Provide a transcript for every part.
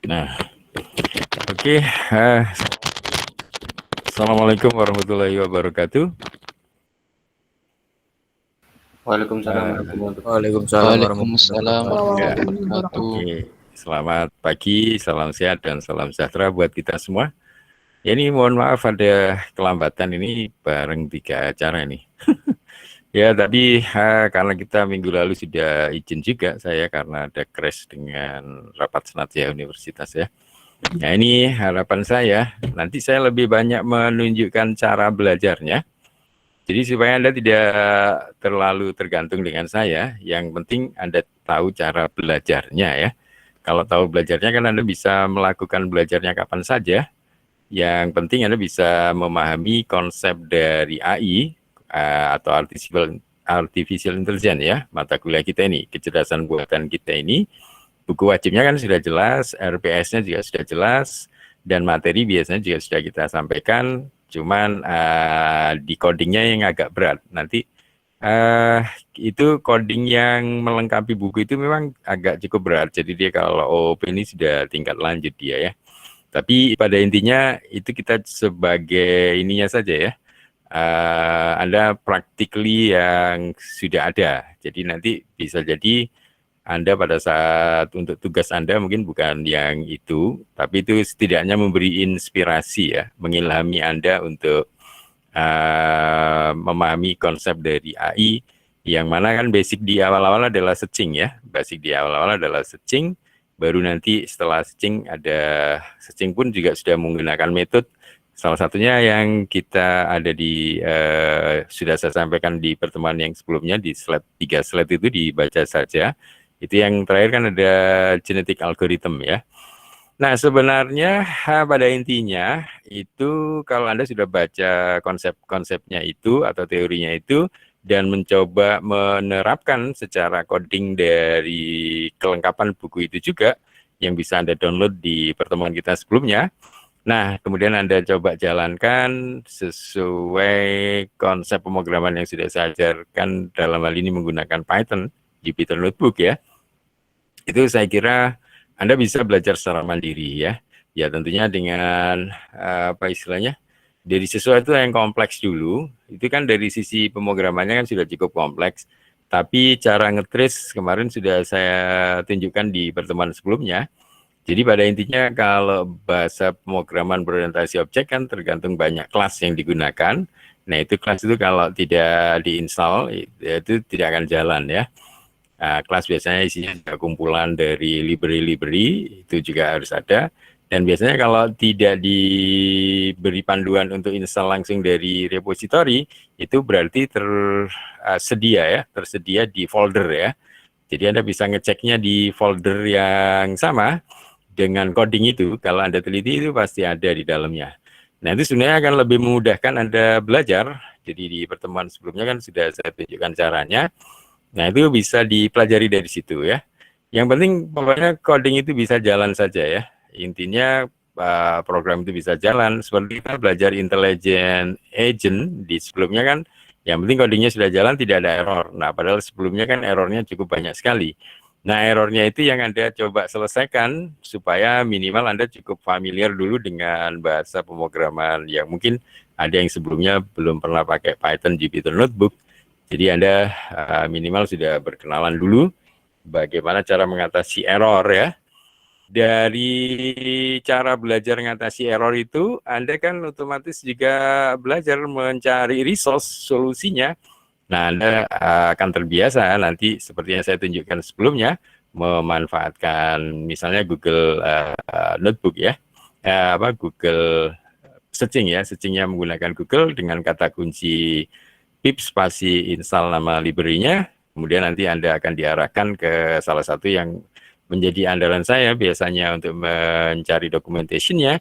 Nah, oke. Assalamualaikum warahmatullahi wabarakatuh. Waalaikumsalam warahmatullahi wabarakatuh. Waalaikumsalam Waalaikumsalam Ya, warahmatullahi wabarakatuh. oke. Selamat pagi, salam sehat dan salam sejahtera buat kita semua. Ya ini mohon maaf ada kelambatan ini bareng 3 acara nih. Ya tapi karena kita minggu lalu sudah izin juga saya karena ada crash dengan rapat senat ya universitas ya. Nah ini harapan saya, nanti saya lebih banyak menunjukkan cara belajarnya. Jadi supaya Anda tidak terlalu tergantung dengan saya, yang penting Anda tahu cara belajarnya ya. Kalau tahu belajarnya kan Anda bisa melakukan belajarnya kapan saja. Yang penting Anda bisa memahami konsep dari AI atau artificial intelligence ya, mata kuliah kita ini, kecerdasan buatan kita ini. Buku wajibnya kan sudah jelas, RPS-nya juga sudah jelas, dan materi biasanya juga sudah kita sampaikan, cuman di codingnya yang agak berat. Nanti itu coding yang melengkapi buku itu memang agak cukup berat, jadi dia kalau OOP ini sudah tingkat lanjut dia ya. Tapi pada intinya itu kita sebagai ininya saja ya, Anda practically yang sudah ada, jadi nanti bisa jadi Anda pada saat untuk tugas Anda mungkin bukan yang itu, tapi itu setidaknya memberi inspirasi ya, mengilhami Anda untuk memahami konsep dari AI, yang mana kan basic di awal-awal adalah searching ya, basic di awal-awal adalah searching, baru nanti setelah searching pun juga sudah menggunakan metode. Salah satunya yang kita ada di sudah saya sampaikan di pertemuan yang sebelumnya di slide 3 slide itu dibaca saja. Itu yang terakhir kan ada genetic algorithm ya. Nah sebenarnya pada intinya itu kalau Anda sudah baca konsep-konsepnya itu atau teorinya itu dan mencoba menerapkan secara coding dari kelengkapan buku itu juga yang bisa Anda download di pertemuan kita sebelumnya. Nah kemudian Anda coba jalankan sesuai konsep pemrograman yang sudah saya ajarkan, dalam hal ini menggunakan Python, Jupyter Notebook ya. Itu saya kira Anda bisa belajar secara mandiri ya. Ya tentunya dengan apa istilahnya, dari sesuatu yang kompleks dulu, itu kan dari sisi pemrogramannya kan sudah cukup kompleks, tapi cara ngetrace kemarin sudah saya tunjukkan di pertemuan sebelumnya. Jadi pada intinya kalau bahasa pemrograman berorientasi objek kan tergantung banyak kelas yang digunakan. Nah itu kelas itu kalau tidak diinstal itu tidak akan jalan ya. Kelas biasanya isinya juga kumpulan dari library itu juga harus ada, dan biasanya kalau tidak diberi panduan untuk install langsung dari repository itu berarti tersedia di folder ya. Jadi Anda bisa ngeceknya di folder yang sama dengan coding itu, kalau Anda teliti itu pasti ada di dalamnya. Nah itu sebenarnya akan lebih memudahkan Anda belajar. Jadi di pertemuan sebelumnya kan sudah saya tunjukkan caranya. Nah itu bisa dipelajari dari situ ya. Yang penting pokoknya coding itu bisa jalan saja ya. Intinya program itu bisa jalan. Seperti kita belajar intelligent agent di sebelumnya kan, yang penting codingnya sudah jalan, tidak ada error. Nah padahal sebelumnya kan errornya cukup banyak sekali. Nah errornya itu yang Anda coba selesaikan supaya minimal Anda cukup familiar dulu dengan bahasa pemrograman yang mungkin ada yang sebelumnya belum pernah pakai Python Jupyter Notebook. Jadi Anda minimal sudah berkenalan dulu bagaimana cara mengatasi error ya. Dari cara belajar mengatasi error itu, Anda kan otomatis juga belajar mencari resource solusinya. Nah, Anda akan terbiasa nanti seperti yang saya tunjukkan sebelumnya, memanfaatkan misalnya Google Notebook ya, Google searching ya, searchingnya menggunakan Google dengan kata kunci pip spasi install nama library-nya, kemudian nanti Anda akan diarahkan ke salah satu yang menjadi andalan saya biasanya untuk mencari documentation-nya,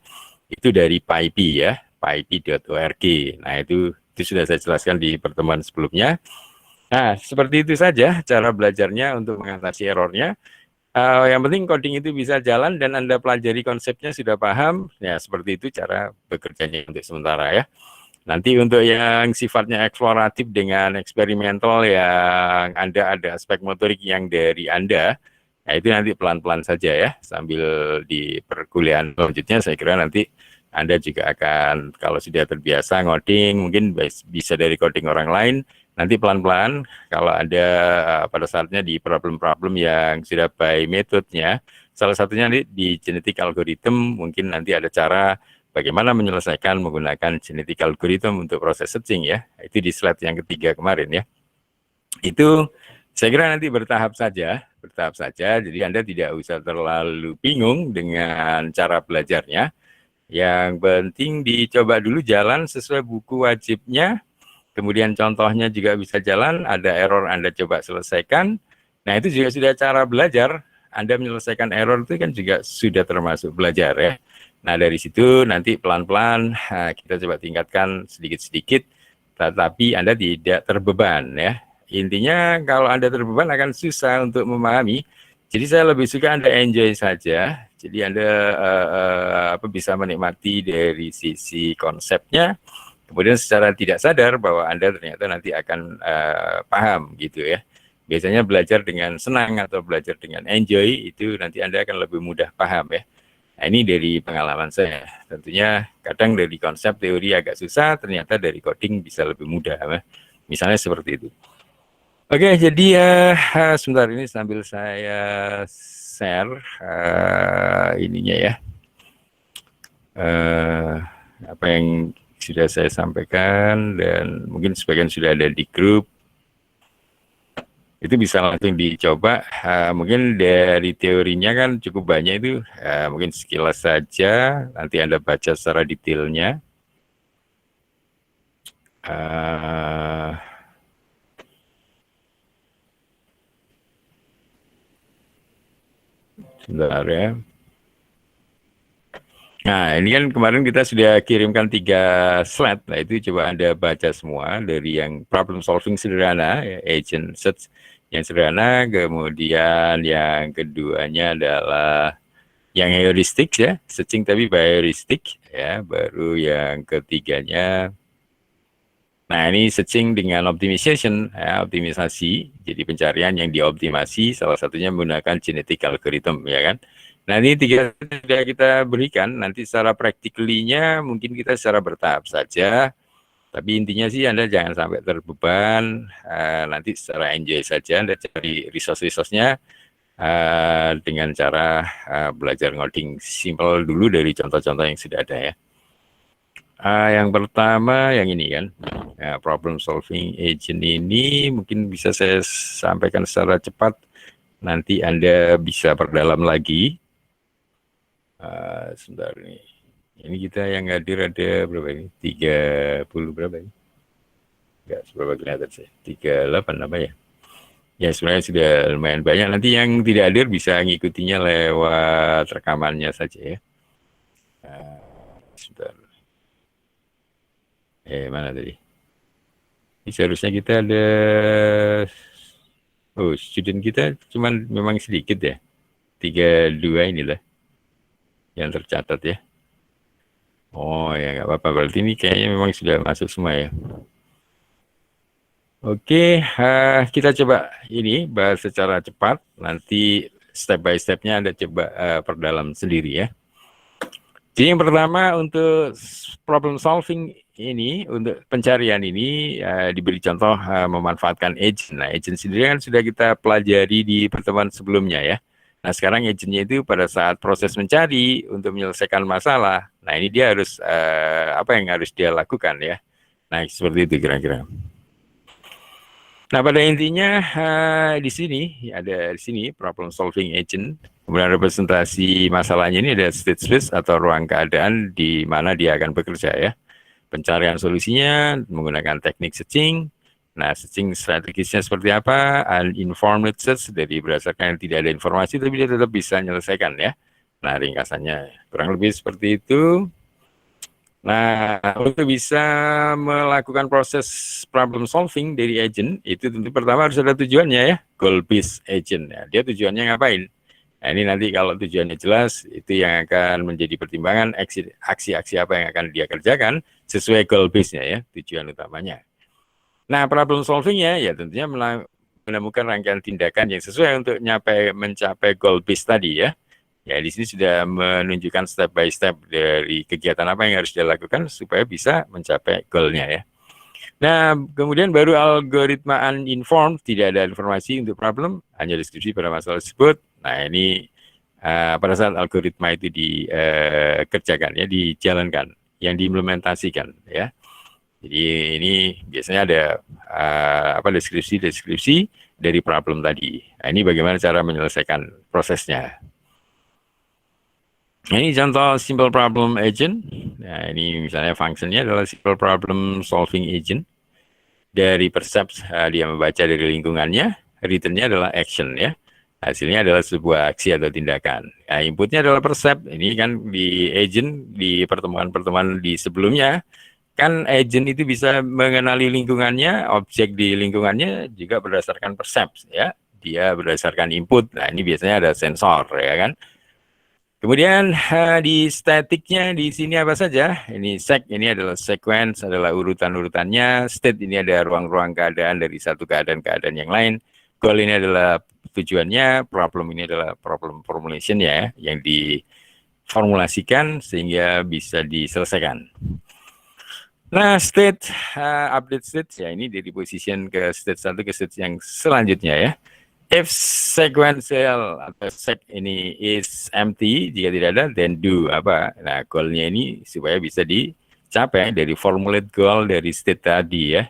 itu dari PyPy ya, pypy.org. Nah itu sudah saya jelaskan di pertemuan sebelumnya. Nah seperti itu saja cara belajarnya untuk mengatasi errornya. Yang penting coding itu bisa jalan dan Anda pelajari konsepnya sudah paham, ya seperti itu cara bekerjanya untuk sementara ya. Nanti untuk yang sifatnya eksploratif dengan eksperimental yang Anda ada aspek motorik yang dari Anda, Nah, itu nanti pelan-pelan saja ya, sambil di perkuliahan selanjutnya saya kira nanti Anda juga akan, kalau sudah terbiasa ngoding, mungkin bisa dari coding orang lain, nanti pelan-pelan kalau ada pada saatnya di problem-problem yang sudah by metode-nya, salah satunya di genetic algorithm, mungkin nanti ada cara bagaimana menyelesaikan menggunakan genetic algorithm untuk proses searching ya, itu di slide yang ketiga kemarin ya. Itu saya kira nanti bertahap saja, jadi Anda tidak usah terlalu bingung dengan cara belajarnya. Yang penting dicoba dulu jalan sesuai buku wajibnya, kemudian contohnya juga bisa jalan, ada error Anda coba selesaikan. Nah, itu juga sudah cara belajar. Anda menyelesaikan error itu kan juga sudah termasuk belajar ya. Nah, dari situ nanti pelan-pelan kita coba tingkatkan sedikit-sedikit, tetapi Anda tidak terbeban ya. Intinya kalau Anda terbeban akan susah untuk memahami. Jadi saya lebih suka Anda enjoy saja. Jadi Anda bisa menikmati dari sisi konsepnya, kemudian secara tidak sadar bahwa Anda ternyata nanti akan paham gitu ya. Biasanya belajar dengan senang atau belajar dengan enjoy itu nanti Anda akan lebih mudah paham ya. Nah, ini dari pengalaman saya. Tentunya kadang dari konsep teori agak susah, ternyata dari coding bisa lebih mudah. Ya. Misalnya seperti itu. Oke, jadi sebentar ini sambil saya share ininya ya. Apa yang sudah saya sampaikan dan mungkin sebagian sudah ada di grup. Itu bisa langsung dicoba. Mungkin dari teorinya kan cukup banyak itu. Mungkin sekilas saja. Nanti Anda baca secara detailnya. Sebentar ya. Nah, ini kan kemarin kita sudah kirimkan 3 slide. Nah, itu coba Anda baca semua dari yang problem solving sederhana, ya, agent search yang sederhana, kemudian yang keduanya adalah yang heuristik ya, searching tapi by heuristic ya, baru yang ketiganya. Nah, ini searching dengan optimization, ya, optimisasi. Jadi pencarian yang dioptimasi, salah satunya menggunakan genetic algorithm, ya kan? Nah, ini 3 sudah kita berikan. Nanti secara practically-nya mungkin kita secara bertahap saja. Tapi intinya sih Anda jangan sampai terbeban. Nanti secara enjoy saja, Anda cari resource-resource-nya dengan cara belajar ngoding simple dulu dari contoh-contoh yang sudah ada ya. Yang pertama yang ini kan, problem solving agent ini mungkin bisa saya sampaikan secara cepat, nanti Anda bisa perdalam lagi. Sebentar nih, ini kita yang hadir ada berapa ini? 30 berapa ini? Enggak seberapa kelihatan saya, 38 apa ya? Ya sebenarnya sudah lumayan banyak, nanti yang tidak hadir bisa ngikutinya lewat rekamannya saja ya. Sebentar. Mana tadi? Ini seharusnya kita ada, student kita cuman memang sedikit ya, 32 inilah yang tercatat ya. Oh ya nggak apa-apa, berarti ini kayaknya memang sudah masuk semua ya. Oke, kita coba ini bahas secara cepat, nanti step by step-nya Anda coba perdalam sendiri ya. Jadi yang pertama untuk problem solving ini, untuk pencarian ini diberi contoh memanfaatkan agent. Nah, agent sendiri kan sudah kita pelajari di pertemuan sebelumnya ya. Nah, sekarang agentnya itu pada saat proses mencari untuk menyelesaikan masalah. Nah, ini dia harus apa yang harus dia lakukan ya. Nah, seperti itu kira-kira. Nah, pada intinya di sini ada problem solving agent. Kemudian representasi masalahnya ini ada state space atau ruang keadaan di mana dia akan bekerja ya. Pencarian solusinya menggunakan teknik searching. Nah, searching strategisnya seperti apa? Uninformed search, dari berdasarkan tidak ada informasi tapi dia tetap bisa menyelesaikan ya. Nah, ringkasannya kurang lebih seperti itu. Nah, untuk bisa melakukan proses problem solving dari agent, itu tentu pertama harus ada tujuannya ya, goal based agent. Ya. Dia tujuannya ngapain? Nah, ini nanti kalau tujuannya jelas, itu yang akan menjadi pertimbangan aksi-aksi apa yang akan dia kerjakan sesuai goal base-nya ya, tujuan utamanya. Nah, problem solving-nya ya tentunya menemukan rangkaian tindakan yang sesuai untuk mencapai goal base tadi ya. Ya, di sini sudah menunjukkan step by step dari kegiatan apa yang harus dilakukan supaya bisa mencapai goalnya ya. Nah, kemudian baru algoritma uninformed, tidak ada informasi untuk problem, hanya deskripsi pada masalah tersebut. Nah, ini pada saat algoritma itu dikerjakan ya, dijalankan, yang diimplementasikan ya. Jadi ini biasanya ada deskripsi dari problem tadi. Nah, ini bagaimana cara menyelesaikan prosesnya. Nah, ini contoh simple problem agent. Nah, ini misalnya fungsinya adalah simple problem solving agent. Dari percept dia membaca dari lingkungannya, returnnya adalah action ya. Hasilnya adalah sebuah aksi atau tindakan. Nah, inputnya adalah percept. Ini kan di agent di pertemuan-pertemuan di sebelumnya, kan agent itu bisa mengenali lingkungannya, objek di lingkungannya juga berdasarkan percept ya. Dia berdasarkan input. Nah, ini biasanya ada sensor ya kan. Kemudian di statiknya di sini apa saja? Ini sec, ini adalah sequence, adalah urutan-urutannya. State ini ada ruang-ruang keadaan dari satu keadaan-keadaan yang lain. Goal ini adalah tujuannya, problem ini adalah problem formulation ya, yang diformulasikan sehingga bisa diselesaikan. Nah, state, update state, ya ini dari position ke state 1 ke state yang selanjutnya ya. If sequential atau sec ini is empty, jika tidak ada, then do apa? Nah, goalnya ini supaya bisa dicapai dari formulate goal dari state tadi ya.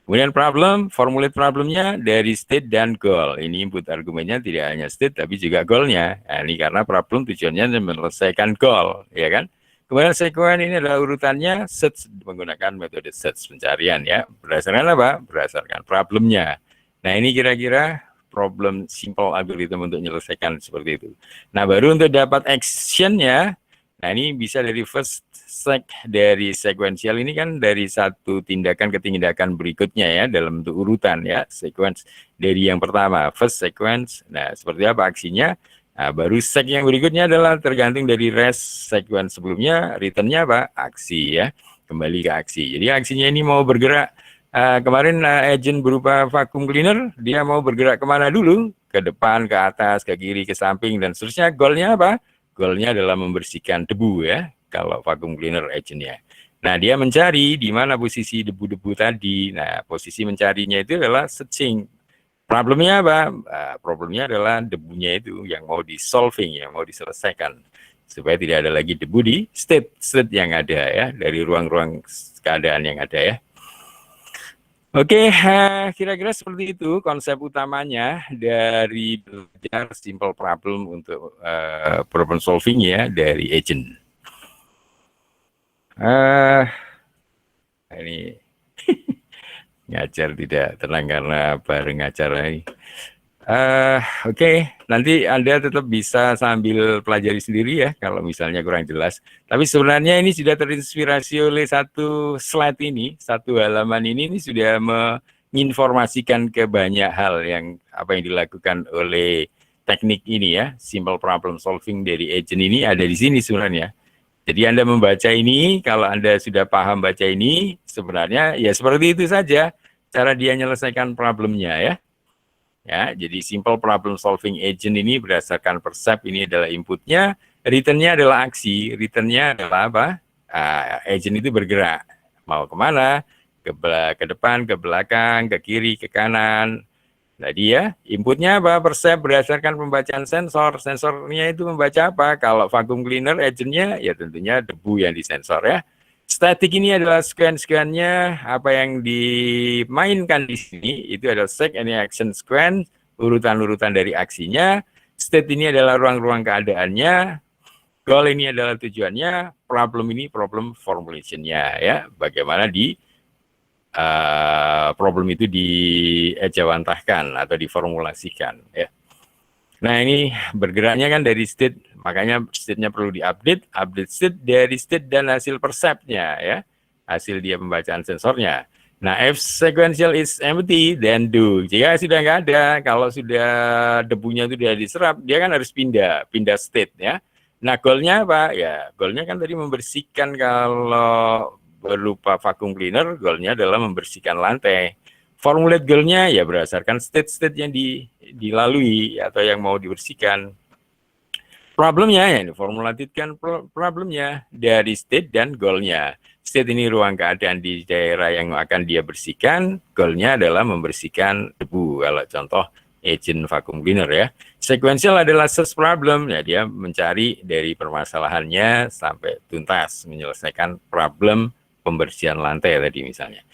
Kemudian problem, formulate problemnya dari state dan goal. Ini input argumennya tidak hanya state tapi juga goalnya. Nah, ini karena problem tujuannya menyelesaikan goal, ya kan? Kemudian sequence ini adalah urutannya search menggunakan metode search pencarian ya. Berdasarkan apa? Berdasarkan problemnya. Nah, ini kira-kira problem simple algorithm untuk menyelesaikan seperti itu. Nah, baru untuk dapat actionnya, nah ini bisa dari first sec dari sequential ini kan dari satu tindakan ke tindakan berikutnya ya dalam bentuk urutan ya, sequence dari yang pertama first sequence. Nah, seperti apa aksinya? Nah, baru sec yang berikutnya adalah tergantung dari rest sequence sebelumnya, returnnya apa? Aksi ya, kembali ke aksi. Jadi aksinya ini mau bergerak. Kemarin agent berupa vacuum cleaner, dia mau bergerak kemana dulu? Ke depan, ke atas, ke kiri, ke samping, dan seterusnya. Goalnya apa? Goalnya adalah membersihkan debu ya, kalau vacuum cleaner agentnya. Nah, dia mencari di mana posisi debu-debu tadi. Nah, posisi mencarinya itu adalah searching. Problemnya apa? Problemnya adalah debunya itu yang mau di-solving, yang mau diselesaikan. Supaya tidak ada lagi debu di state yang ada ya, dari ruang-ruang keadaan yang ada ya. Oke, kira-kira seperti itu konsep utamanya dari belajar simple problem untuk problem solving ya dari agent. Ini ngajar tidak tenang karena bareng acara ini. Oke, nanti Anda tetap bisa sambil pelajari sendiri ya kalau misalnya kurang jelas. Tapi sebenarnya ini sudah terinspirasi oleh satu slide ini, satu halaman ini sudah menginformasikan ke banyak hal yang apa yang dilakukan oleh teknik ini ya, simple problem solving dari agent ini ada di sini sebenarnya. Jadi Anda membaca ini, kalau Anda sudah paham baca ini, sebenarnya ya seperti itu saja cara dia menyelesaikan problemnya ya. Ya, jadi simple problem solving agent ini berdasarkan percept ini adalah inputnya, returnnya adalah aksi, returnnya adalah apa? Agent itu bergerak, mau kemana? Ke depan, ke belakang, ke kiri, ke kanan. Tadi ya, inputnya apa? Percept berdasarkan pembacaan sensor. Sensornya itu membaca apa? Kalau vacuum cleaner agentnya ya tentunya debu yang disensor ya. Static ini adalah scan-scannya, apa yang dimainkan di sini itu adalah sec ini action scan, urutan-urutan dari aksinya. State ini adalah ruang-ruang keadaannya. Goal ini adalah tujuannya. Problem ini problem formulation-nya ya. Bagaimana problem itu diejawantahkan atau diformulasikan ya. Nah, ini bergeraknya kan dari state, makanya state-nya perlu diupdate, update state dari state dan hasil percept-nya ya, hasil dia pembacaan sensornya. Nah, if sequential is empty, then do. Jika sudah nggak ada, kalau sudah debunya itu sudah diserap, dia kan harus pindah state ya. Nah, goal-nya apa? Ya, goal-nya kan tadi membersihkan, kalau berupa vacuum cleaner, goal-nya adalah membersihkan lantai. Formulate goal-nya ya berdasarkan state-state yang dilalui atau yang mau dibersihkan. Problemnya ya ini formulasikan problemnya dari state dan goal-nya. State ini ruang keadaan di daerah yang akan dia bersihkan, goal-nya adalah membersihkan debu. Kalau contoh agent vacuum cleaner ya. Sequential adalah search problem, ya dia mencari dari permasalahannya sampai tuntas, menyelesaikan problem pembersihan lantai tadi misalnya.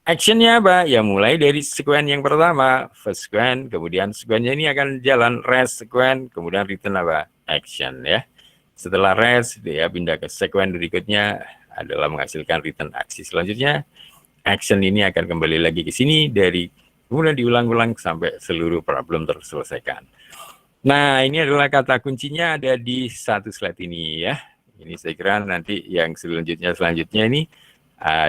Actionnya apa? Ya mulai dari sekuen yang pertama, first sekuen, kemudian sekuennya ini akan jalan rest sekuen, kemudian return apa? Action ya. Setelah rest, dia pindah ke sekuen berikutnya adalah menghasilkan return aksi selanjutnya. Action ini akan kembali lagi ke sini dari kemudian diulang-ulang sampai seluruh problem terselesaikan. Nah, ini adalah kata kuncinya ada di satu slide ini ya. Ini saya kira nanti yang selanjutnya ini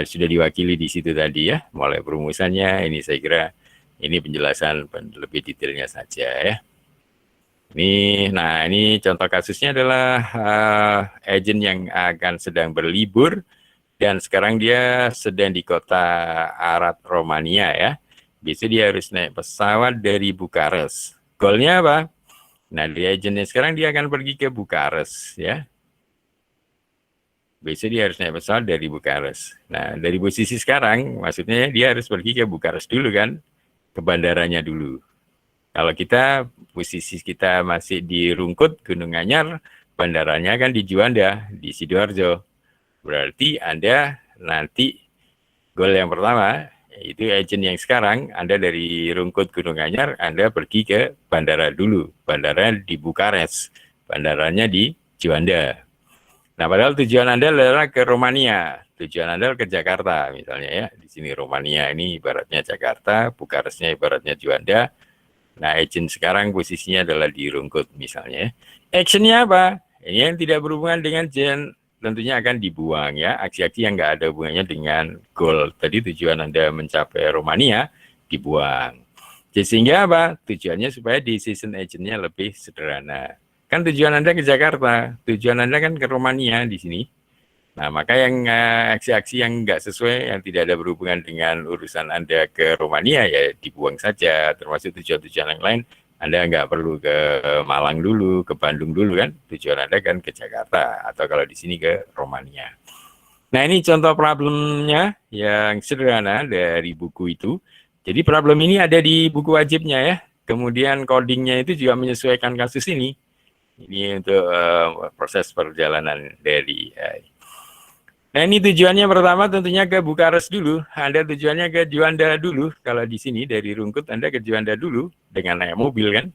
sudah diwakili di situ tadi ya, mulai perumusannya ini saya kira ini penjelasan lebih detailnya saja ya. Nah ini contoh kasusnya adalah agent yang akan sedang berlibur dan sekarang dia sedang di kota Arad, Romania ya. Biasanya dia harus naik pesawat dari Bukares. Goalnya apa? Nah di agentnya sekarang dia akan pergi ke Bukares ya. Biasanya dia harus naik pesawat dari Bukares. Nah, dari posisi sekarang, maksudnya dia harus pergi ke Bukares dulu kan, ke bandaranya dulu. Kalau kita, posisi kita masih di Rungkut, Gunung Anyar, bandaranya kan di Juanda, di Sidoarjo. Berarti Anda nanti, goal yang pertama, itu agent yang sekarang, Anda dari Rungkut, Gunung Anyar, Anda pergi ke bandara dulu. Bandara di Bukares, bandaranya di Juanda. Nah, padahal tujuan Anda adalah ke Romania, tujuan Anda ke Jakarta misalnya ya. Di sini Romania ini ibaratnya Jakarta, Bukaresnya ibaratnya Juanda. Nah, agent sekarang posisinya adalah di Rungkut misalnya. Actionnya apa? Ini yang tidak berhubungan dengan agent tentunya akan dibuang ya. Aksi-aksi yang nggak ada hubungannya dengan goal. Tadi tujuan Anda mencapai Romania dibuang. Sehingga apa? Tujuannya supaya decision agentnya lebih sederhana. Kan tujuan Anda ke Jakarta, tujuan Anda kan ke Romania di sini. Nah, maka yang aksi-aksi yang nggak sesuai, yang tidak ada berhubungan dengan urusan Anda ke Romania, ya dibuang saja. Termasuk tujuan-tujuan yang lain, Anda nggak perlu ke Malang dulu, ke Bandung dulu kan. Tujuan Anda kan ke Jakarta, atau kalau di sini ke Romania. Nah, ini contoh problemnya yang sederhana dari buku itu. Jadi problem ini ada di buku wajibnya ya. Kemudian codingnya itu juga menyesuaikan kasus ini. Ini untuk proses perjalanan dari Nah ini tujuannya pertama tentunya ke Bukares dulu. Anda tujuannya ke Juanda dulu. Kalau di sini dari Rungkut Anda ke Juanda dulu dengan naik mobil kan.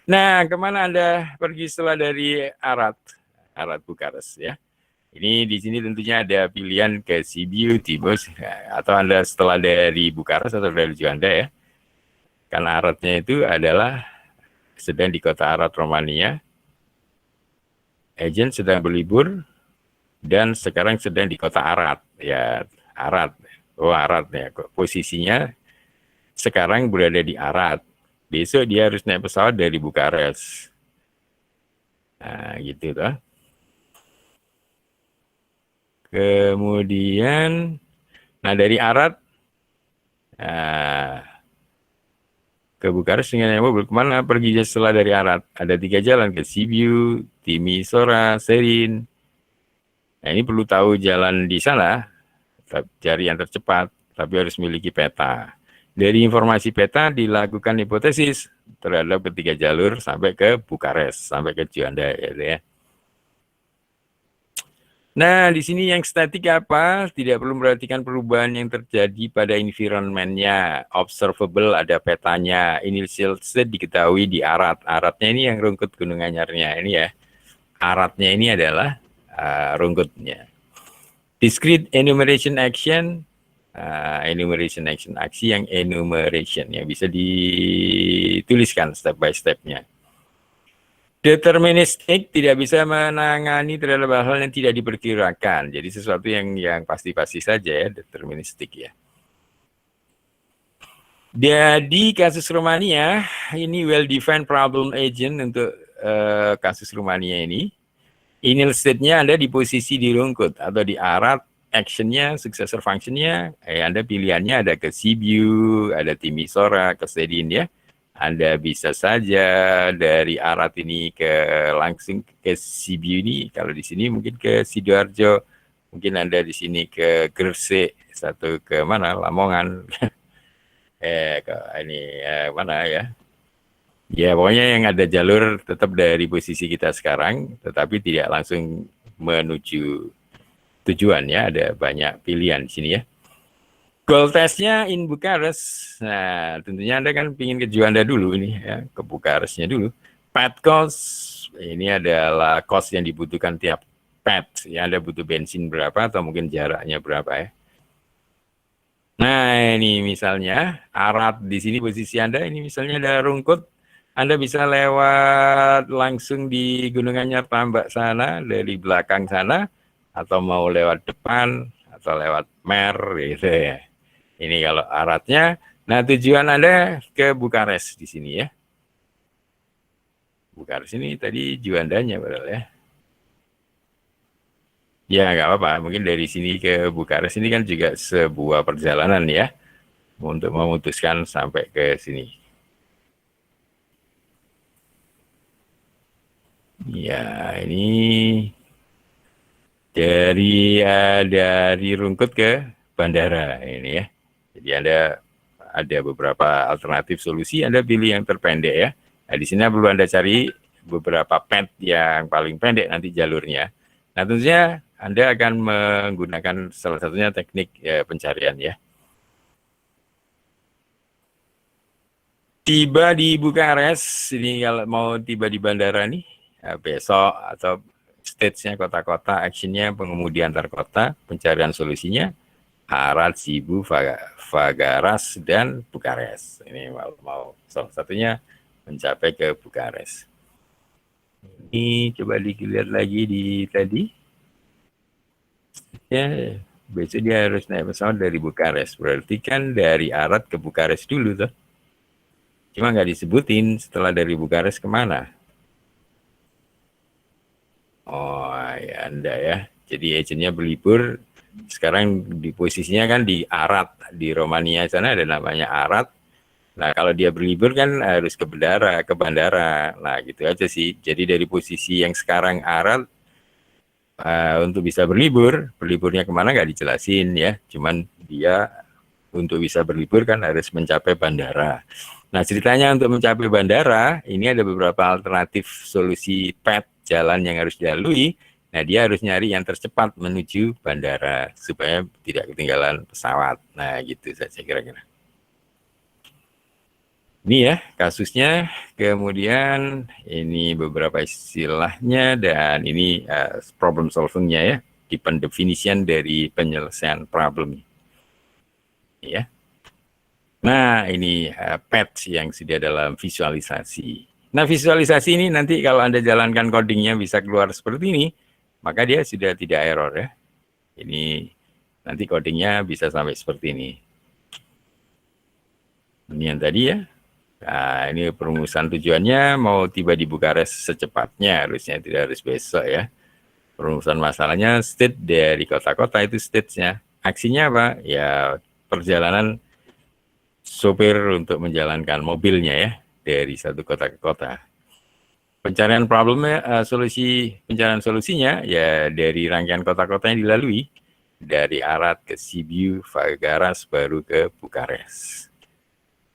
Nah kemana Anda pergi setelah dari Arad Bukares ya. Ini di sini tentunya ada pilihan ke Sibiu, Tibus, atau Anda setelah dari Bukares atau dari Juanda ya. Karena Aradnya itu adalah sedang di kota Arad, Romania. Agent sedang berlibur dan sekarang sedang di kota Arad ya. Arad ya, posisinya sekarang berada di Arad. Besok dia harus naik pesawat dari Bukares. Nah gitu toh. Kemudian dari Arad ke Bukares dengan mobil. Kemana pergi setelah dari Arad? Ada 3 jalan, ke Sibiu, Timisoara, Serin. Nah ini perlu tahu jalan di sana, cari yang tercepat, tapi harus memiliki peta. Dari informasi peta dilakukan hipotesis terhadap ketiga jalur sampai ke Bukares, sampai ke Juanda ya. Nah, di sini yang statik apa? Tidak perlu memperhatikan perubahan yang terjadi pada environment-nya. Observable ada petanya. Initial state diketahui di Arad. Aradnya ini yang Rungkut Gunung Anyarnya ini ya. Aradnya ini adalah Rungkutnya. Discrete enumeration action. Enumeration action. Aksi yang enumeration ya. Bisa dituliskan step by step-nya. Deterministik tidak bisa menangani terhadap hal yang tidak diperkirakan. Jadi sesuatu yang pasti-pasti saja ya, deterministik ya. Jadi kasus Romania, ini well-defined problem agent untuk kasus Romania ini. Initial state-nya Anda di posisi di Rungkut atau di Arad actionnya, successor functionnya, Anda pilihannya ada ke Sibiu, ada Timisoara, ke Sedin ya. Anda bisa saja dari Arat ini langsung ke Sibiu ini, kalau di sini mungkin ke Sidoarjo, mungkin Anda di sini ke Gresik, satu ke mana, Lamongan, ke ini mana ya. Ya pokoknya yang ada jalur tetap dari posisi kita sekarang, tetapi tidak langsung menuju tujuannya, ada banyak pilihan di sini ya. Goal testnya in Bucharest. Nah, tentunya Anda kan ingin ke Juanda dulu ini ya, ke Bukarestnya dulu. Pad cost, ini adalah cost yang dibutuhkan tiap pad. Ya, Anda butuh bensin berapa atau mungkin jaraknya berapa ya. Nah, ini misalnya Arat di sini posisi Anda, ini misalnya ada Rungkut. Anda bisa lewat langsung di Gunungan Tambak sana, dari belakang sana, atau mau lewat depan, atau lewat Mer, gitu ya. Ini kalau Aratnya. Nah, tujuan Anda ke Bukares di sini ya. Bukares ini tadi Juandanya padahal ya. Ya, nggak apa-apa. Mungkin dari sini ke Bukares ini kan juga sebuah perjalanan ya. Untuk memutuskan sampai ke sini. Ya, ini dari Rungkut ke bandara ini ya. Jadi ada beberapa alternatif solusi, Anda pilih yang terpendek ya. Nah, di sini perlu Anda cari beberapa pad yang paling pendek nanti jalurnya. Nah, tentunya Anda akan menggunakan salah satunya teknik pencarian ya. Tiba di Bukares, ini kalau mau tiba di bandara nih, besok atau stage-nya kota-kota, action-nya pengemudi antar kota, pencarian solusinya, Arad, Sibu, Fagaras, dan Bukares. Ini mau salah satunya mencapai ke Bukares. Ini coba dilihat lagi di tadi. Ya, besok dia harus naik pesawat dari Bukares. Berarti kan dari Arad ke Bukares dulu tuh. Cuma nggak disebutin setelah dari Bukares kemana. Oh ya Anda ya. Jadi agentnya berlibur. Sekarang di posisinya kan di Arad. Di Romania sana ada namanya Arad. Nah kalau dia berlibur kan harus ke bandara. Nah gitu aja sih. Jadi dari posisi yang sekarang Arad, untuk bisa berliburnya kemana nggak dijelasin ya. Cuman dia untuk bisa berlibur kan harus mencapai bandara. Nah ceritanya untuk mencapai bandara, ini ada beberapa alternatif solusi pad jalan yang harus dilalui. Nah dia harus nyari yang tercepat menuju bandara supaya tidak ketinggalan pesawat. Nah gitu saja kira-kira. Ini ya kasusnya, kemudian ini beberapa istilahnya, dan ini problem solvingnya ya, di pendefinisian dari penyelesaian problem. Ya. Nah ini patch yang sudah dalam visualisasi. Nah visualisasi ini nanti kalau Anda jalankan codingnya bisa keluar seperti ini, maka dia sudah tidak error ya. Ini nanti codingnya bisa sampai seperti ini. Ini yang tadi ya. Nah, ini perumusan tujuannya mau tiba di Bukares secepatnya, harusnya tidak harus besok ya. Perumusan masalahnya state dari kota-kota itu stage-nya. Aksinya apa? Ya perjalanan sopir untuk menjalankan mobilnya ya dari satu kota ke kota. Pencarian problemnya, pencarian solusinya ya dari rangkaian kota-kota yang dilalui, dari Arad ke Sibiu, Fagaras, baru ke Bukares.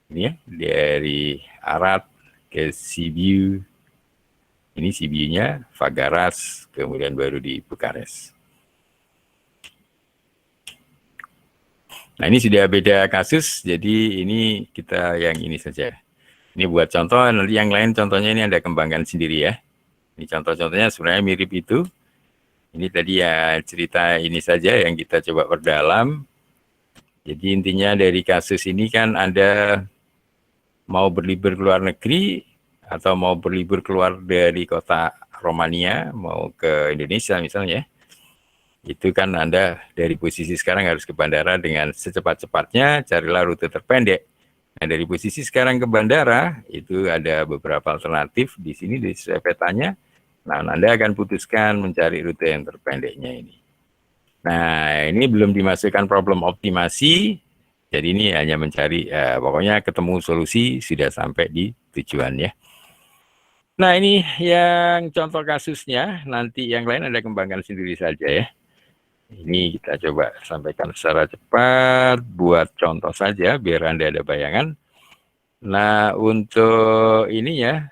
Ini ya, dari Arad ke Sibiu, ini Sibiunya, Fagaras, kemudian baru di Bukares. Nah ini sudah beda kasus, jadi ini kita yang ini saja. Ini buat contoh, nanti yang lain contohnya ini Anda kembangkan sendiri ya. Ini contoh-contohnya sebenarnya mirip itu. Ini tadi ya cerita ini saja yang kita coba perdalam. Jadi intinya dari kasus ini kan Anda mau berlibur ke luar negeri atau mau berlibur keluar dari kota Romania mau ke Indonesia misalnya, itu kan Anda dari posisi sekarang harus ke bandara dengan secepat-cepatnya, carilah rute terpendek. Nah dari posisi sekarang ke bandara itu ada beberapa alternatif di sini di petanya. Nah Anda akan putuskan mencari rute yang terpendeknya ini. Nah, ini belum dimasukkan problem optimasi. Jadi ini hanya mencari, pokoknya ketemu solusi sudah sampai di tujuan ya. Nah, ini yang contoh kasusnya, nanti yang lain Anda kembangkan sendiri saja ya. Ini kita coba sampaikan secara cepat, buat contoh saja, biar Anda ada bayangan. Nah, untuk ini ya,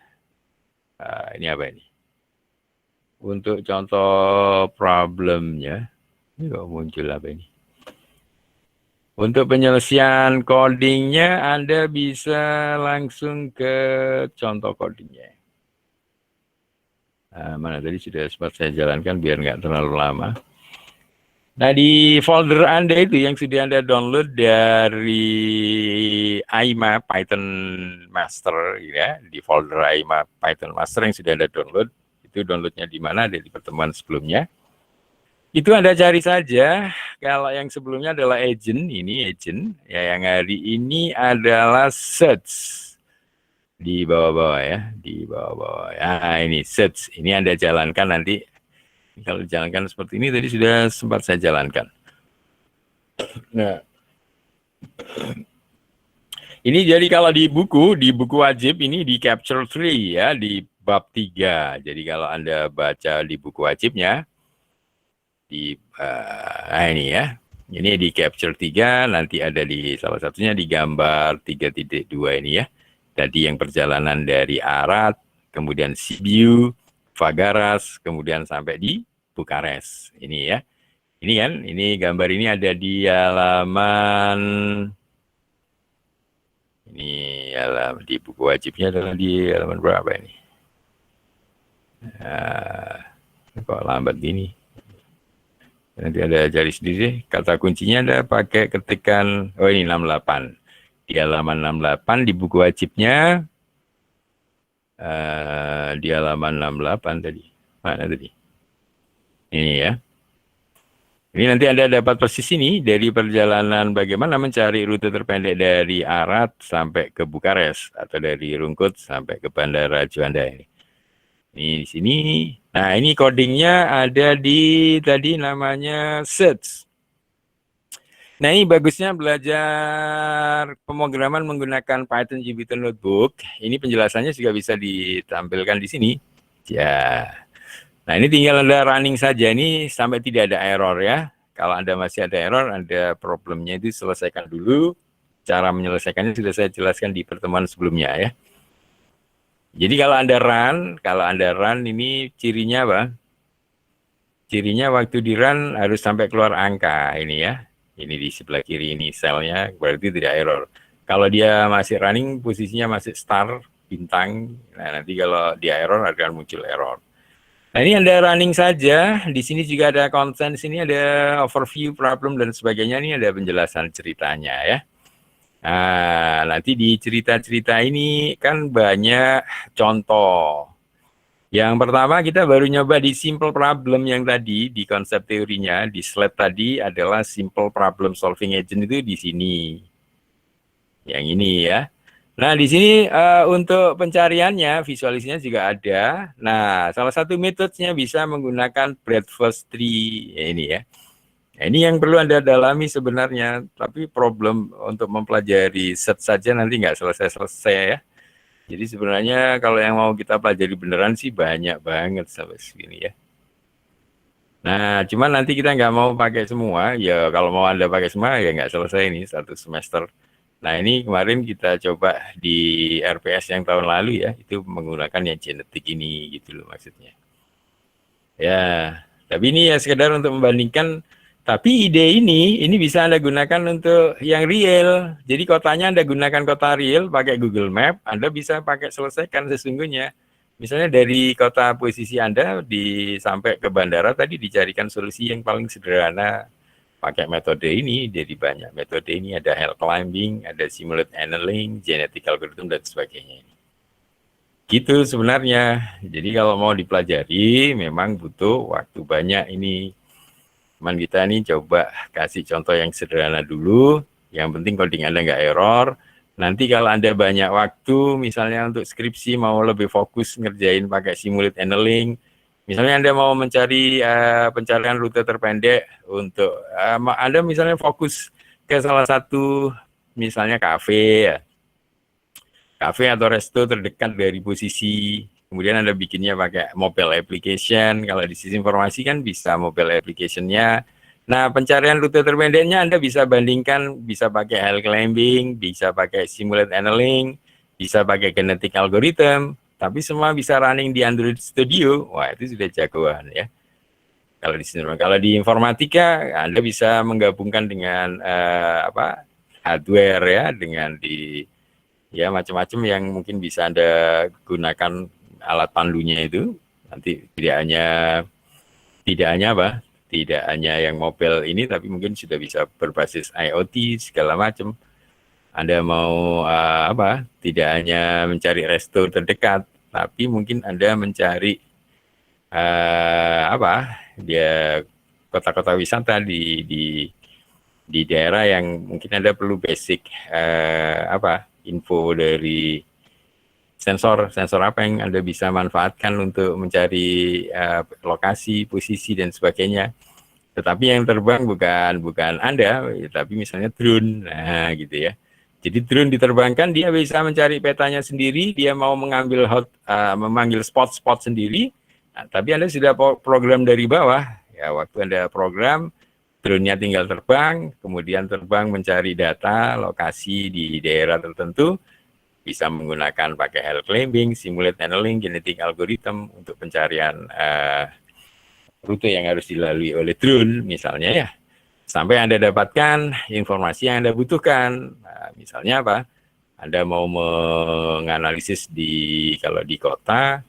ini apa ini? Untuk contoh problemnya, ini kok muncul apa ini? Untuk penyelesaian codingnya, Anda bisa langsung ke contoh codingnya. Mana tadi sudah sempat saya jalankan biar nggak terlalu lama. Nah, di folder Anda itu yang sudah Anda download dari AIMA Python Master, ya, di folder AIMA Python Master yang sudah Anda download, itu downloadnya di mana? Ada di pertemuan sebelumnya. Itu Anda cari saja. Kalau yang sebelumnya adalah agent, ini agent. Ya, yang hari ini adalah search. Di bawah-bawah ya, di bawah-bawah. Nah, ini search. Ini Anda jalankan nanti. Kalau jalankan seperti ini tadi sudah sempat saya jalankan. Nah, ini jadi kalau di buku wajib ini di chapter 3 ya, di bab 3. Jadi kalau Anda baca di buku wajibnya, di ini ya, ini di capture 3, nanti ada di salah satunya di gambar 3.2 ini ya. Tadi yang perjalanan dari Arad, kemudian Sibiu, Fagaras, kemudian sampai di Bukares. Ini ya. Ini kan, ini gambar ini ada di halaman, ini halaman di buku wajibnya adalah di halaman berapa ini? Kok lambat gini? Nanti ada cari sendiri, kata kuncinya ada pakai ketikan, oh ini 68. Di halaman 68 di buku wajibnya, di halaman 68 tadi. Mana tadi? Ini ya. Ini nanti Anda dapat persis ini dari perjalanan bagaimana mencari rute terpendek dari Arad sampai ke Bukares atau dari Rungkut sampai ke Bandara Juanda ini. Ini di sini. Nah, ini codingnya ada di tadi namanya search. Nah, ini bagusnya belajar pemrograman menggunakan Python Jupyter Notebook. Ini penjelasannya juga bisa ditampilkan di sini. Ya. Nah, ini tinggal Anda running saja ini sampai tidak ada error ya. Kalau Anda masih ada error, Anda problemnya itu selesaikan dulu. Cara menyelesaikannya sudah saya jelaskan di pertemuan sebelumnya ya. Jadi kalau Anda run ini cirinya apa? Cirinya waktu di run harus sampai keluar angka ini ya. Ini di sebelah kiri ini selnya, berarti tidak error. Kalau dia masih running, posisinya masih star, bintang. Nah, nanti kalau dia error akan muncul error. Nah, ini Anda running saja. Di sini juga ada content, sini ada overview, problem, dan sebagainya. Ini ada penjelasan ceritanya ya. Nah, nanti di cerita-cerita ini kan banyak contoh. Yang pertama kita baru nyoba di simple problem yang tadi, di konsep teorinya, di slide tadi adalah simple problem solving agent itu di sini. Yang ini ya. Nah, di sini untuk pencariannya, visualisasinya juga ada. Nah, salah satu metodenya bisa menggunakan breadth-first tree ya, ini ya. Nah, ini yang perlu Anda dalami sebenarnya, tapi problem untuk mempelajari set saja nanti nggak selesai-selesai ya. Jadi sebenarnya kalau yang mau kita pelajari beneran sih banyak banget sampai segini ya. Nah, cuman nanti kita nggak mau pakai semua, ya kalau mau Anda pakai semua ya nggak selesai ini satu semester. Nah, ini kemarin kita coba di RPS yang tahun lalu ya, itu menggunakan yang genetik ini gitu loh maksudnya. Ya, tapi ini ya sekedar untuk membandingkan. Tapi ide ini bisa Anda gunakan untuk yang real. Jadi kotanya Anda gunakan kota real pakai Google Map, Anda bisa pakai selesaikan sesungguhnya. Misalnya dari kota posisi Anda sampai ke bandara tadi dicarikan solusi yang paling sederhana pakai metode ini. Jadi banyak metode ini, ada hill climbing, ada simulate annealing, genetic algorithm dan sebagainya. Gitu sebenarnya. Jadi kalau mau dipelajari memang butuh waktu banyak ini. Teman kita ini coba kasih contoh yang sederhana dulu. Yang penting coding Anda nggak error. Nanti kalau Anda banyak waktu, misalnya untuk skripsi mau lebih fokus ngerjain pakai simulate annealing, Misalnya Anda mau mencari pencarian rute terpendek untuk Anda misalnya fokus ke salah satu misalnya kafe ya. Kafe atau resto terdekat dari posisi, kemudian Anda bikinnya pakai mobile application. Kalau di sisi informasi kan bisa mobile application-nya. Nah, pencarian rute terpendeknya Anda bisa bandingkan, bisa pakai hell climbing, bisa pakai simulate annealing, bisa pakai genetic algorithm, tapi semua bisa running di Android Studio. Wah, itu sudah jagoan ya. Kalau di sini, kalau di informatika Anda bisa menggabungkan dengan hardware ya, dengan di ya macam-macam yang mungkin bisa Anda gunakan alat pandunya itu. Nanti tidak hanya tidak hanya yang mobile ini, tapi mungkin sudah bisa berbasis IoT segala macam. Anda mau tidak hanya mencari resto terdekat, tapi mungkin Anda mencari dia kota-kota wisata di daerah yang mungkin Anda perlu basic info dari sensor apa yang Anda bisa manfaatkan untuk mencari lokasi, posisi dan sebagainya. Tetapi yang terbang bukan Anda, tapi misalnya drone. Nah, gitu ya. Jadi drone diterbangkan, dia bisa mencari petanya sendiri, dia mau memanggil spot-spot sendiri. Nah, tapi Anda sudah program dari bawah. Ya, waktu Anda program, drone-nya tinggal terbang, kemudian terbang mencari data lokasi di daerah tertentu, bisa menggunakan pakai hell climbing, simulate annealing, genetic algorithm untuk pencarian rute yang harus dilalui oleh drone misalnya ya, sampai Anda dapatkan informasi yang Anda butuhkan. Nah, misalnya apa? Anda mau menganalisis kalau di kota,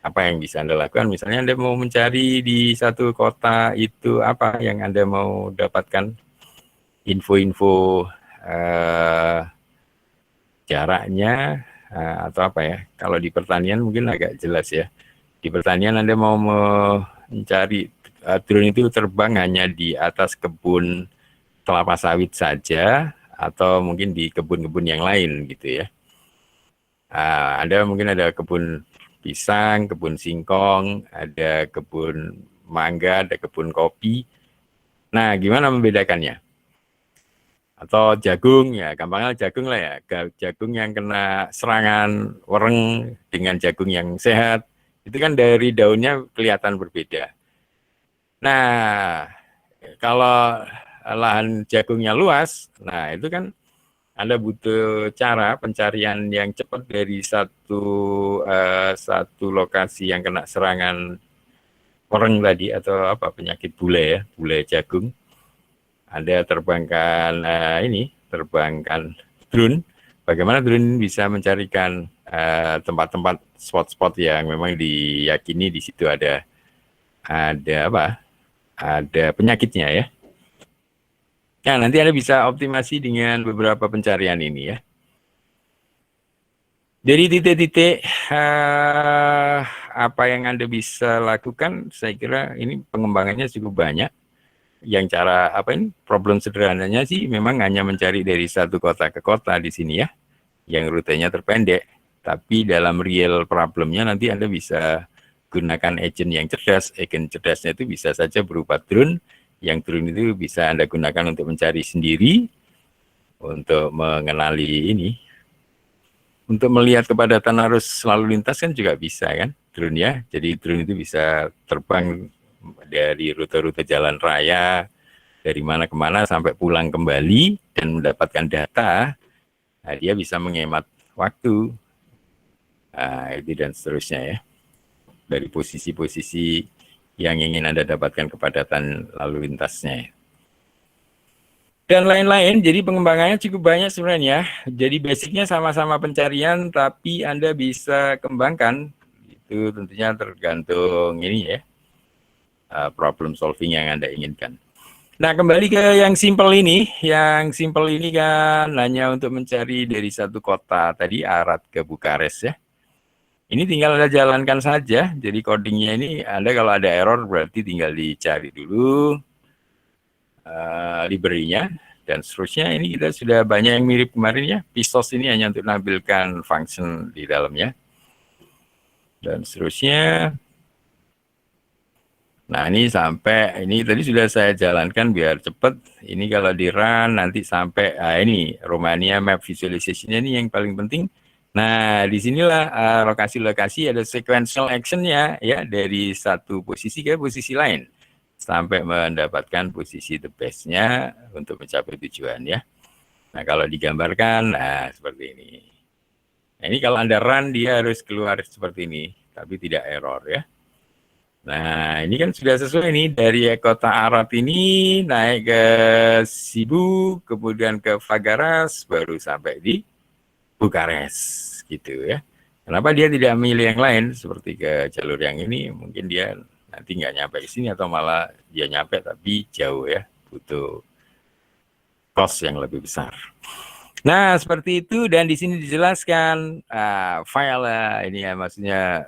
apa yang bisa Anda lakukan? Misalnya Anda mau mencari di satu kota itu apa yang Anda mau dapatkan info-info jaraknya atau apa ya? Kalau di pertanian mungkin agak jelas ya. Di pertanian Anda mau mencari drone itu terbang hanya di atas kebun kelapa sawit saja atau mungkin di kebun-kebun yang lain gitu ya. Anda mungkin ada kebun pisang, kebun singkong, ada kebun mangga, ada kebun kopi. Nah, gimana membedakannya? Atau jagung, ya gampangnya jagung lah ya. Jagung yang kena serangan wereng dengan jagung yang sehat, itu kan dari daunnya kelihatan berbeda. Nah, kalau lahan jagungnya luas, nah itu kan Anda butuh cara pencarian yang cepat dari satu lokasi yang kena serangan wereng tadi atau penyakit bule ya, bule jagung. Anda terbangkan terbangkan drone. Bagaimana drone bisa mencarikan tempat-tempat spot-spot yang memang diyakini di situ ada penyakitnya ya. Nah, nanti Anda bisa optimasi dengan beberapa pencarian ini ya. Dari titik-titik apa yang Anda bisa lakukan, saya kira ini pengembangannya cukup banyak. Yang cara problem sederhananya sih memang hanya mencari dari satu kota ke kota di sini ya, yang rutenya terpendek. Tapi dalam real problemnya nanti Anda bisa gunakan agent yang cerdas. Agent cerdasnya itu bisa saja berupa drone, yang drone itu bisa Anda gunakan untuk mencari sendiri, untuk mengenali untuk melihat kepadatan arus lalu lintas kan juga bisa kan drone ya. Jadi drone itu bisa terbang dari rute-rute jalan raya, dari mana ke mana sampai pulang kembali dan mendapatkan data. Nah, dia bisa menghemat waktu, itu dan seterusnya ya. Dari posisi-posisi yang ingin Anda dapatkan kepadatan lalu lintasnya. Dan lain-lain, jadi pengembangannya cukup banyak sebenarnya. Jadi basicnya sama-sama pencarian, tapi Anda bisa kembangkan. Itu tentunya tergantung ini ya, problem solving yang Anda inginkan. Nah, kembali ke yang simple ini. Yang simple ini kan hanya untuk mencari dari satu kota tadi, Arad ke Bukares ya. Ini tinggal Anda jalankan saja. Jadi codingnya ini, Anda kalau ada error berarti tinggal dicari dulu library-nya dan seterusnya. Ini kita sudah banyak yang mirip kemarin ya. Pisos ini hanya untuk menampilkan function di dalamnya. Dan seterusnya. Nah, ini sampai, ini tadi sudah saya jalankan biar cepat. Ini kalau di run nanti sampai, ini Romania map visualization-nya ini yang paling penting. Nah, disinilah lokasi-lokasi ada sequential action-nya ya, dari satu posisi ke posisi lain. Sampai mendapatkan posisi the best-nya untuk mencapai tujuan ya. Nah, kalau digambarkan, nah seperti ini. Nah, ini kalau Anda run, dia harus keluar seperti ini, tapi tidak error ya. Nah, ini kan sudah sesuai nih, dari kota Arad ini naik ke Sibu, kemudian ke Fagaras, baru sampai di Bukares, gitu ya. Kenapa dia tidak memilih yang lain, seperti ke jalur yang ini, mungkin dia nanti nggak nyampe ke sini, atau malah dia nyampe tapi jauh ya, butuh cost yang lebih besar. Nah, seperti itu, dan di sini dijelaskan file ini ya, maksudnya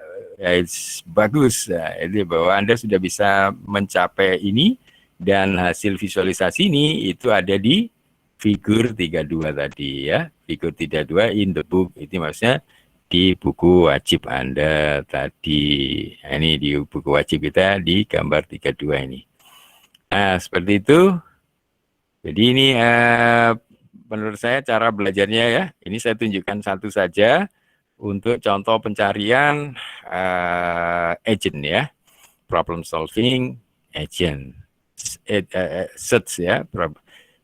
bagus. Nah, itu bahwa Anda sudah bisa mencapai ini, dan hasil visualisasi ini itu ada di figur 32 tadi ya. Figur 32 in the book, itu maksudnya di buku wajib Anda tadi. Nah, ini di buku wajib kita di gambar 32 ini. Nah, seperti itu. Jadi ini menurut saya cara belajarnya ya, ini saya tunjukkan satu saja untuk contoh pencarian agent ya, problem solving agent, search ya,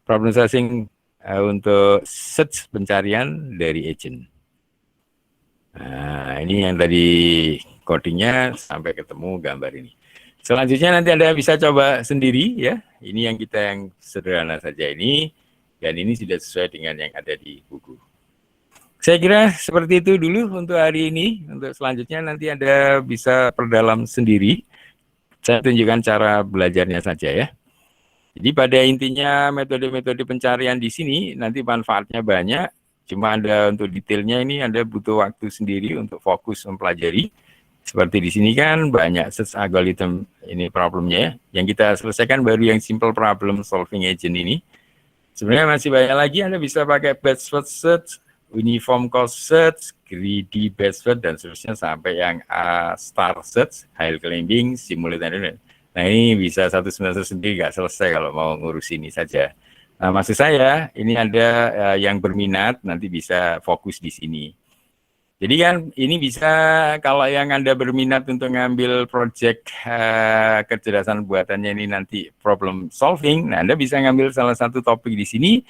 problem solving untuk search pencarian dari agent. Nah, ini yang tadi codingnya sampai ketemu gambar ini. Selanjutnya nanti Anda bisa coba sendiri ya. Ini yang kita yang sederhana saja ini. Dan ini sudah sesuai dengan yang ada di buku. Saya kira seperti itu dulu untuk hari ini. Untuk selanjutnya nanti Anda bisa perdalam sendiri. Saya tunjukkan cara belajarnya saja ya. Jadi pada intinya metode-metode pencarian di sini nanti manfaatnya banyak. Cuma Anda untuk detailnya ini Anda butuh waktu sendiri untuk fokus mempelajari. Seperti di sini kan banyak search algorithm ini problemnya ya. Yang kita selesaikan baru yang simple problem solving agent ini. Sebenarnya masih banyak lagi, Anda bisa pakai batch first search, uniform cost search, greedy batch first, dan seterusnya sampai yang star search, high climbing, simulated. Nah, ini bisa satu semester sendiri nggak selesai kalau mau ngurus ini saja. Nah, maksud saya ini ada yang berminat nanti bisa fokus di sini. Jadi kan ini bisa kalau yang Anda berminat untuk ngambil project kecerdasan buatannya ini nanti problem solving, nah Anda bisa ngambil salah satu topik di sini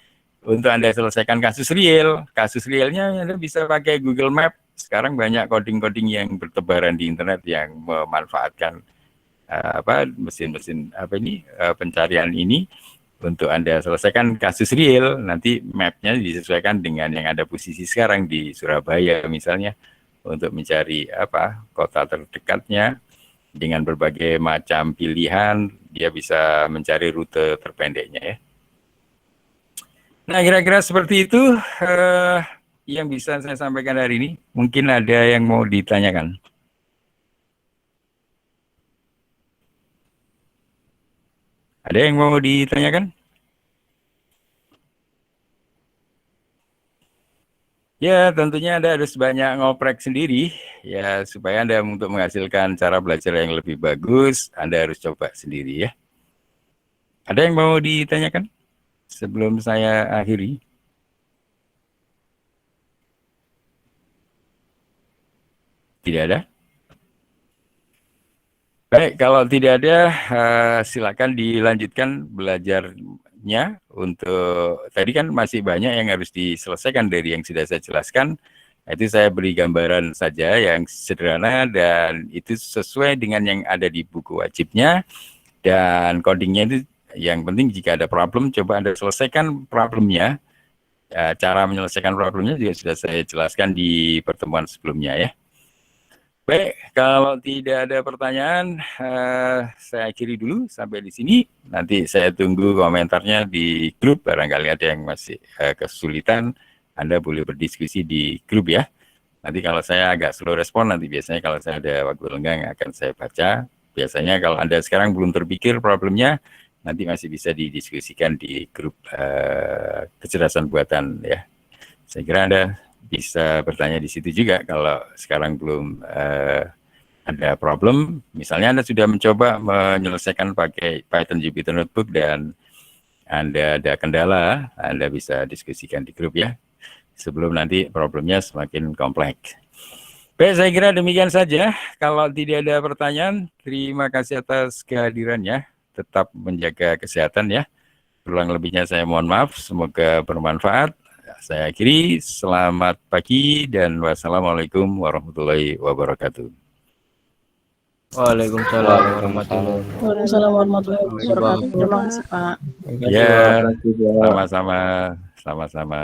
untuk Anda selesaikan kasus real. Kasus realnya Anda bisa pakai Google Map. Sekarang banyak coding-coding yang bertebaran di internet yang memanfaatkan mesin-mesin pencarian ini untuk Anda selesaikan kasus real. Nanti mapnya disesuaikan dengan yang ada posisi sekarang di Surabaya misalnya, untuk mencari kota terdekatnya dengan berbagai macam pilihan, dia bisa mencari rute terpendeknya ya. Nah, kira-kira seperti itu yang bisa saya sampaikan hari ini. Mungkin ada yang mau ditanyakan. Ada yang mau ditanyakan? Ya, tentunya Anda harus banyak ngoprek sendiri, ya, supaya Anda untuk menghasilkan cara belajar yang lebih bagus, Anda harus coba sendiri ya. Ada yang mau ditanyakan sebelum saya akhiri? Tidak ada? Baik, kalau tidak ada, silakan dilanjutkan belajarnya. Untuk tadi kan masih banyak yang harus diselesaikan dari yang sudah saya jelaskan. Itu saya beri gambaran saja yang sederhana, dan itu sesuai dengan yang ada di buku wajibnya. Dan codingnya itu yang penting jika ada problem, coba Anda selesaikan problemnya. Cara menyelesaikan problemnya juga sudah saya jelaskan di pertemuan sebelumnya ya. Baik, kalau tidak ada pertanyaan, saya akhiri dulu sampai di sini. Nanti saya tunggu komentarnya di grup, barangkali ada yang masih kesulitan, Anda boleh berdiskusi di grup ya. Nanti kalau saya agak slow respon, nanti biasanya kalau saya ada waktu lenggang akan saya baca. Biasanya kalau Anda sekarang belum terpikir problemnya, nanti masih bisa didiskusikan di grup kecerdasan buatan ya. Saya kira Anda bisa bertanya di situ juga kalau sekarang belum ada problem, misalnya Anda sudah mencoba menyelesaikan pakai Python Jupyter Notebook dan Anda ada kendala, Anda bisa diskusikan di grup ya, sebelum nanti problemnya semakin kompleks. Baik, saya kira demikian saja. Kalau tidak ada pertanyaan, terima kasih atas kehadirannya. Tetap menjaga kesehatan ya. Kurang lebihnya saya mohon maaf, semoga bermanfaat. Saya akhiri, selamat pagi dan wassalamualaikum warahmatullahi wabarakatuh. Waalaikumsalam warahmatullahi wabarakatuh. Waalaikumsalam warahmatullahi wabarakatuh. Terima kasih Pak. Ya, Terima kasih, Pak. sama-sama.